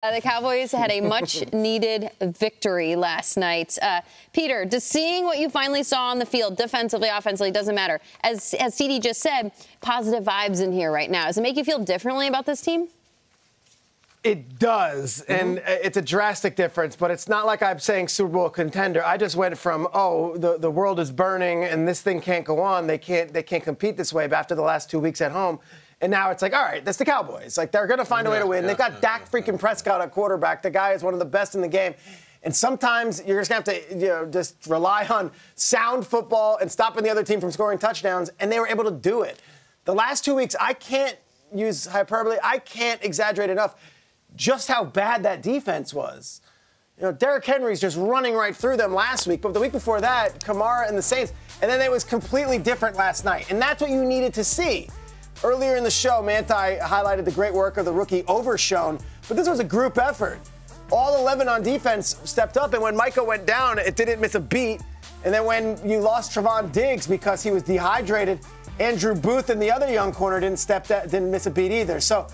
The Cowboys had a much-needed victory last night. Peter, just seeing what you finally saw on the field, defensively, offensively, doesn't matter. As CD just said, positive vibes in here right now. Does it make you feel differently about this team? It does, and it's a drastic difference, but it's not like I'm saying Super Bowl contender. I just went from, the world is burning and this thing can't go on. They can't compete this way after the last 2 weeks at home. And now it's like, all right, that's the Cowboys. Like, they're going to find a way to win. They've got Dak freaking Prescott at quarterback. The guy is one of the best in the game. And sometimes you're just going to have to, just rely on sound football and stopping the other team from scoring touchdowns. And they were able to do it. The last 2 weeks, I can't use hyperbole. I can't exaggerate enough just how bad that defense was. Derrick Henry's just running right through them last week. But the week before that, Kamara and the Saints. And then it was completely different last night. And that's what you needed to see. Earlier in the show, Manti highlighted the great work of the rookie Overshone, but this was a group effort. All 11 on defense stepped up, and when Micah went down, it didn't miss a beat. And then when you lost Trevon Diggs because he was dehydrated, Andrew Booth and the other young corner didn't miss a beat either. So,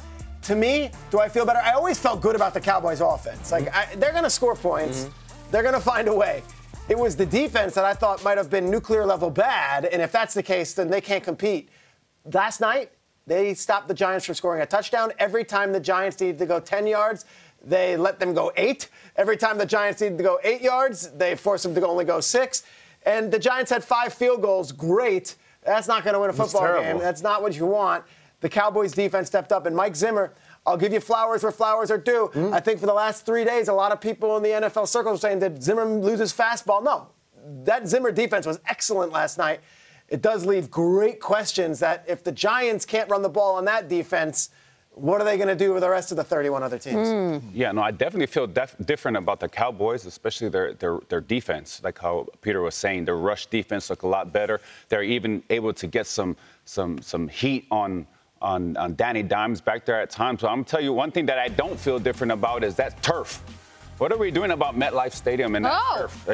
to me, do I feel better? I always felt good about the Cowboys' offense. They're going to score points. They're going to find a way. It was the defense that I thought might have been nuclear level bad, and if that's the case, then they can't compete. Last night, they stopped the Giants from scoring a touchdown. Every time the Giants needed to go 10 yards, they let them go 8. Every time the Giants needed to go 8 yards, they forced them to only go 6. And the Giants had 5 field goals. Great. That's not going to win a football game. That's not what you want. The Cowboys defense stepped up. And Mike Zimmer, I'll give you flowers where flowers are due. I think for the last 3 days, a lot of people in the NFL circles were saying that Zimmer loses fastball. No, that Zimmer defense was excellent last night. It does leave great questions that if the Giants can't run the ball on that defense, what are they going to do with the rest of the 31 other teams? Yeah, no, I definitely feel different about the Cowboys, especially their defense. Like how Peter was saying, their rush defense look a lot better. They're even able to get some heat on Danny Dimes back there at times. So I'm going to tell you one thing that I don't feel different about is that turf. What are we doing about MetLife Stadium and that turf?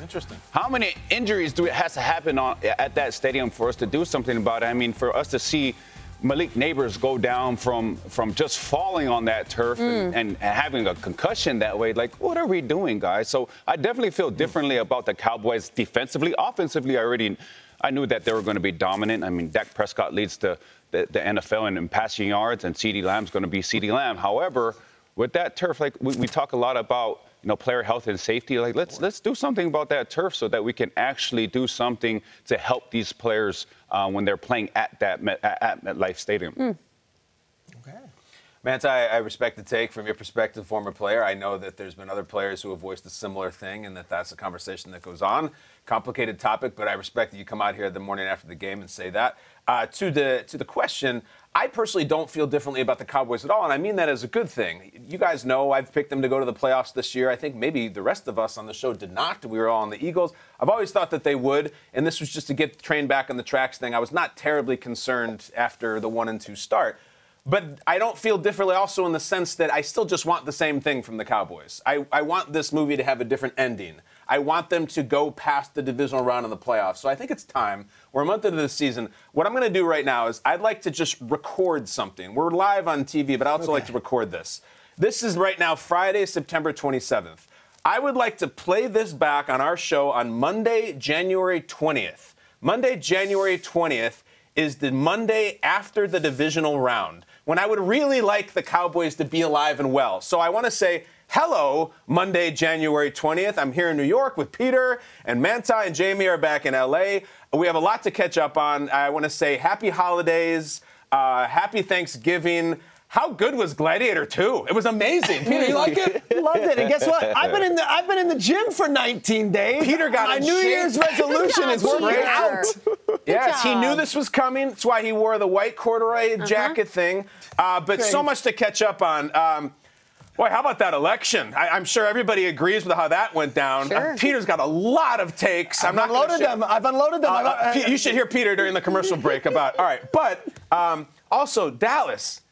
Interesting. How many injuries has to happen at that stadium for us to do something about it? I mean, for us to see Malik Neighbors go down from just falling on that turf and having a concussion that way, like, what are we doing, guys? So I definitely feel differently about the Cowboys defensively. Offensively, I knew that they were going to be dominant. I mean, Dak Prescott leads the NFL in passing yards, and CeeDee Lamb's going to be CeeDee Lamb. However, with that turf, like we talk a lot about, player health and safety. Like let's do something about that turf so that we can actually do something to help these players when they're playing at MetLife Stadium. Okay. Manti, I respect the take from your perspective, former player. I know that there's been other players who have voiced a similar thing, and that's a conversation that goes on. Complicated topic, but I respect that you come out here the morning after the game and say that. To the question, I personally don't feel differently about the Cowboys at all, and I mean that as a good thing. You guys know I've picked them to go to the playoffs this year. I think maybe the rest of us on the show did not. We were all on the Eagles. I've always thought that they would, and this was just to get the train back on the tracks thing. I was not terribly concerned after the 1-2 start. But I don't feel differently also in the sense that I still just want the same thing from the Cowboys. I want this movie to have a different ending. I want them to go past the divisional round in the playoffs. So I think it's time. We're a month into the season. What I'm going to do right now is I'd like to just record something. We're live on TV, but I'd also like to record this. This is right now Friday, September 27th. I would like to play this back on our show on Monday, January 20th. Monday, January 20th is the Monday after the divisional round, when I would really like the Cowboys to be alive and well. So I want to say, hello, Monday, January 20th. I'm here in New York with Peter, and Manti and Jamie are back in L.A. We have a lot to catch up on. I want to say happy holidays, happy Thanksgiving. How good was Gladiator 2? It was amazing. Peter, you like it? Loved it. And guess what? I've been in the gym for 19 days. Peter got my New Year's resolution is working out. Yes, he knew this was coming. That's why he wore the white corduroy jacket thing. But so much to catch up on. Boy, how about that election? I'm sure everybody agrees with how that went down. Sure. Peter's got a lot of takes. I've unloaded them. You should hear Peter during the commercial break about. All right, but also Dallas.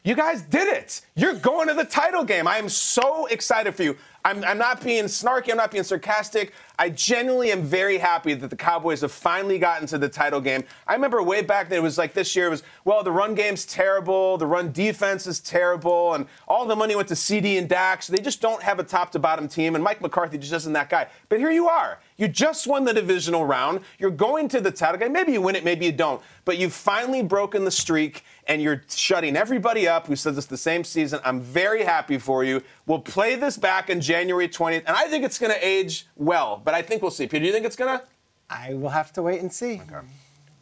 You guys did it. You're going to the title game. I am so excited for you. I'm not being snarky. I'm not being sarcastic. I genuinely am very happy that the Cowboys have finally gotten to the title game. I remember way back then it was like this year it was, well, the run game's terrible, the run defense is terrible, and all the money went to CD and Dak, so they just don't have a top-to-bottom team, and Mike McCarthy just isn't that guy. But here you are. You just won the divisional round. You're going to the title game. Maybe you win it, maybe you don't. But you've finally broken the streak, and you're shutting everybody up who says it's the same season. I'm very happy for you. We'll play this back on January 20th, and I think it's going to age well. But I think we'll see. Peter, do you think it's going to? I will have to wait and see. Okay.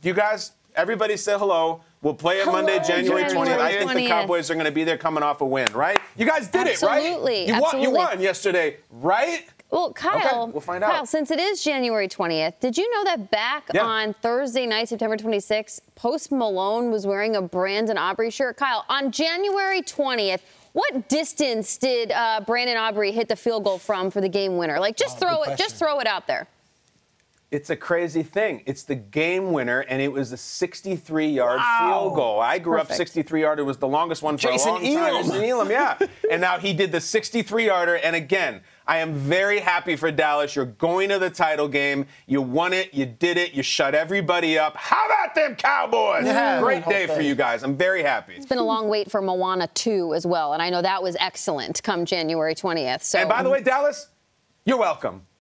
You guys, everybody say hello. We'll play it Monday, January 20th. I think the Cowboys are going to be there coming off a win, right? You guys did it, right? Absolutely. You won yesterday, right? Well, Kyle, okay, we'll find out. Since it is January 20th, did you know that back on Thursday night, September 26th, Post Malone was wearing a Brandon Aubrey shirt? Kyle, on January 20th, what distance did Brandon Aubrey hit the field goal from for the game winner? Like, just throw it out there. It's a crazy thing. It's the game winner, and it was a 63-yard field goal. I grew up 63-yarder was the longest one for a long time. Jason Elam, yeah. And now he did the 63-yarder, and again, I am very happy for Dallas. You're going to the title game. You won it. You did it. You shut everybody up. How about them Cowboys? Yeah, great day for you guys. I'm very happy. It's been a long wait for Moana 2 as well, and I know that was excellent come January 20th. So. And by the way, Dallas, you're welcome.